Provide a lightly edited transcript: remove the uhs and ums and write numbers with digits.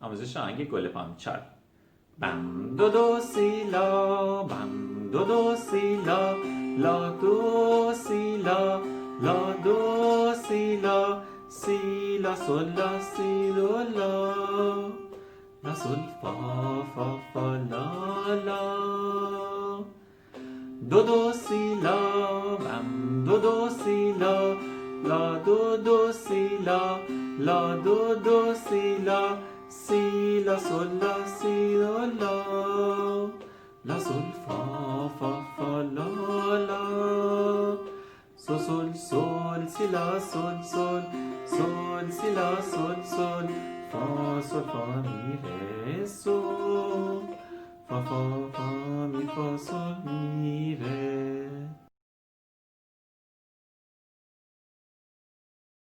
آموزش آهنگ گل پام 4 بم دو دو سی لا، بم دو دو سی لا، لا دو سی لا، لا دو سی لا، سی لا سول لا سی دو لا، لا سول فا فا فا لا لا، دو دو سی لا، بم دو دو سی لا، لا دو دو سی لا، لا دو دو سی لا، سی لا سول لا سی دو لا، لا سول فا فا فا لا لا، سو سول سول سی لا سول سول، سول سی لا سول سول، فا سول فا می ره سول، فا فا فا می فا سول می ره.